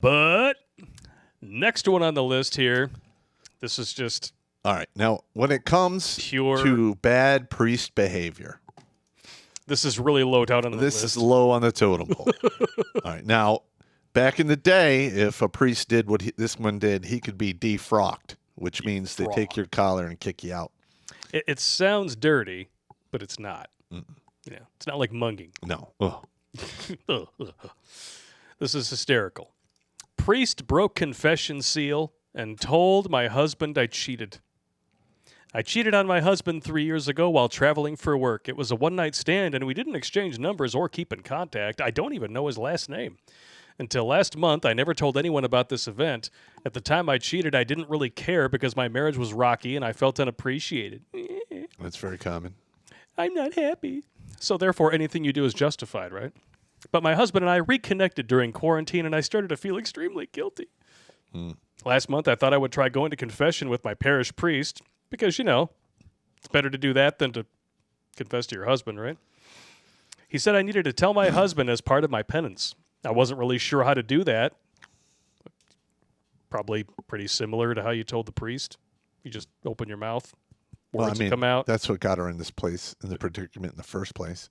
But next one on the list here, this is just All right. Now, when it comes pure. to bad priest behavior, This is really low down on the list. this is low on the totem pole. All right. Now, back in the day, if a priest did what this one did, he could be defrocked, which means they take your collar and kick you out. It sounds dirty, but it's not. Yeah, it's not like munging. No. Ugh. This is hysterical. Priest broke confession seal and told my husband I cheated. I cheated on my husband 3 years ago while traveling for work. It was a one-night stand, and we didn't exchange numbers or keep in contact. I don't even know his last name. Until last month, I never told anyone about this event. At the time I cheated, I didn't really care because my marriage was rocky and I felt unappreciated. That's very common. I'm not happy. So therefore, anything you do is justified, right? But my husband and I reconnected during quarantine, and I started to feel extremely guilty. Last month, I thought I would try going to confession with my parish priest because, it's better to do that than to confess to your husband, right? He said I needed to tell my husband as part of my penance. I wasn't really sure how to do that. Probably pretty similar to how you told the priest. You just open your mouth, words come out. That's what got her in this place, in the predicament in the first place.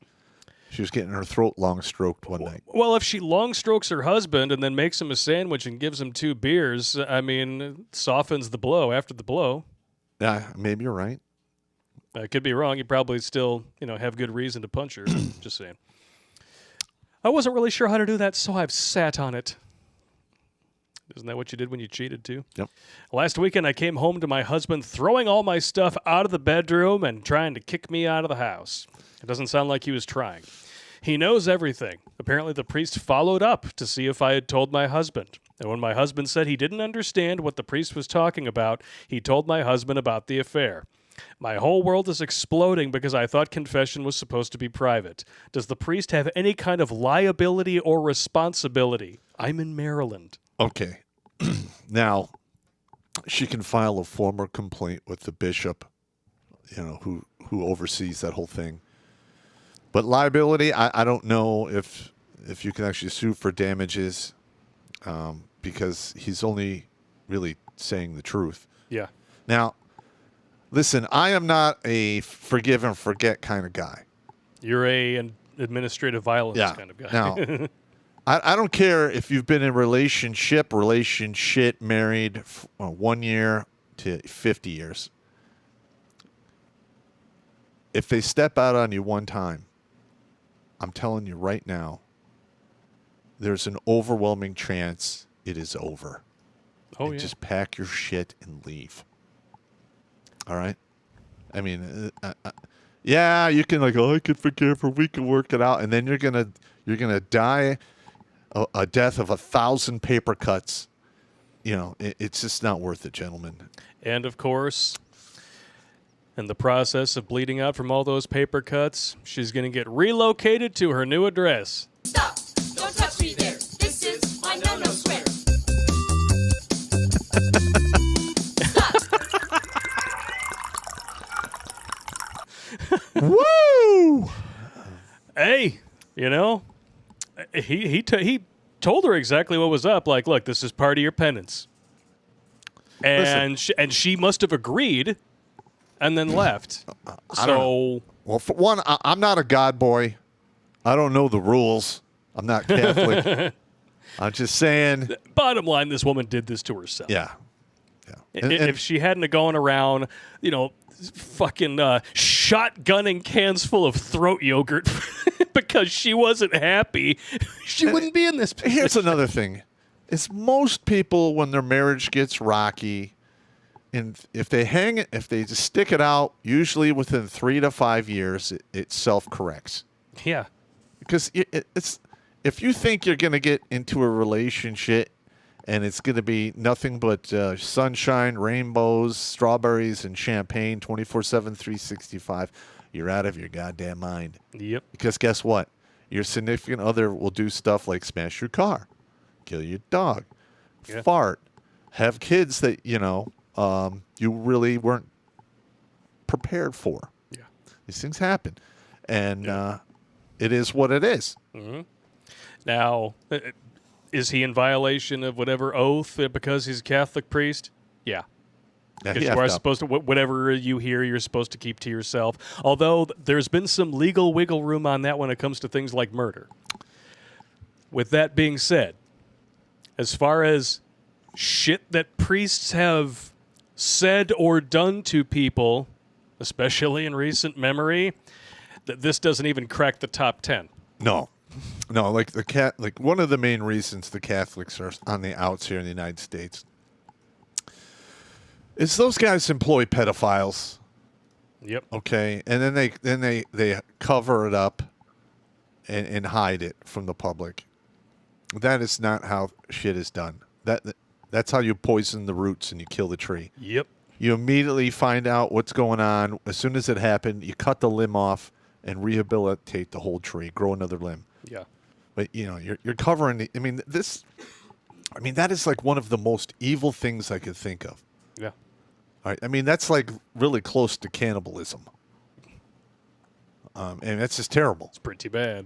She was getting her throat long stroked one night. Well, if she long strokes her husband and then makes him a sandwich and gives him 2 beers, it softens the blow after the blow. Yeah, maybe you're right. I could be wrong. You probably still, have good reason to punch her. Just saying. I wasn't really sure how to do that, so I've sat on it. Isn't that what you did when you cheated, too? Yep. Last weekend, I came home to my husband throwing all my stuff out of the bedroom and trying to kick me out of the house. It doesn't sound like he was trying. He knows everything. Apparently, the priest followed up to see if I had told my husband. And when my husband said he didn't understand what the priest was talking about, he told my husband about the affair. My whole world is exploding because I thought confession was supposed to be private. Does the priest have any kind of liability or responsibility? I'm in Maryland. Okay. Now, she can file a formal complaint with the bishop, who oversees that whole thing. But liability, I don't know if you can actually sue for damages because he's only really saying the truth. Yeah. Now, listen, I am not a forgive and forget kind of guy. You're an administrative violence kind of guy. Now, I don't care if you've been in relationship, married 1 year to 50 years. If they step out on you one time, I'm telling you right now, there's an overwhelming chance it is over. Oh, yeah. Just pack your shit and leave. All right? I mean, you can I could forgive her, we can work it out, and then you're gonna die a death of 1,000 paper cuts. It's just not worth it, gentlemen. And of course, in the process of bleeding out from all those paper cuts, she's going to get relocated to her new address. Stop! Don't touch me there. This is my no-no sweater. Woo! Hey, he told her exactly what was up. Like, look, this is part of your penance. And she must have agreed and then left. Well, for one, I'm not a God boy. I don't know the rules. I'm not Catholic. I'm just saying. Bottom line, this woman did this to herself. Yeah. If she hadn't have gone around, fucking shotgunning cans full of throat yogurt because she wasn't happy, she wouldn't be in this position. Here's another thing. Is most people, when their marriage gets rocky, and if they just stick it out, usually within 3 to 5 years, it self-corrects. Yeah. Because it's if you think you're going to get into a relationship and it's going to be nothing but sunshine, rainbows, strawberries, and champagne 24/7, 365, you're out of your goddamn mind. Yep. Because guess what? Your significant other will do stuff like smash your car, kill your dog, fart, have kids that, you really weren't prepared for. Yeah. These things happen. And it is what it is. Mm-hmm. Now, Is he in violation of whatever oath because he's a Catholic priest? Yeah. Yeah, Because he you effed are up. supposed to, whatever you hear, you're supposed to keep to yourself. Although there's been some legal wiggle room on that when it comes to things like murder. With that being said, as far as shit that priests have said or done to people, especially in recent memory, that this doesn't even crack the top 10. No, like like one of the main reasons the Catholics are on the outs here in the United States is those guys employ pedophiles. Yep. Okay, and then they cover it up and hide it from the public. That is not how shit is done. That's how you poison the roots and you kill the tree. Yep. You immediately find out what's going on. As soon as it happened, you cut the limb off and rehabilitate the whole tree, grow another limb. Yeah. But you're covering the, that is like one of the most evil things I could think of. Yeah. All right. I mean, that's like really close to cannibalism. And that's just terrible. It's pretty bad.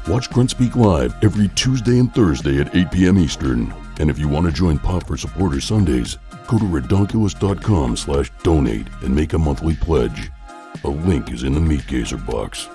Watch Grunt Speak live every Tuesday and Thursday at 8 p.m. Eastern. And if you want to join Pop for Supporters Sundays, go to redonkulous.com/donate and make a monthly pledge. A link is in the Meat Gazer box.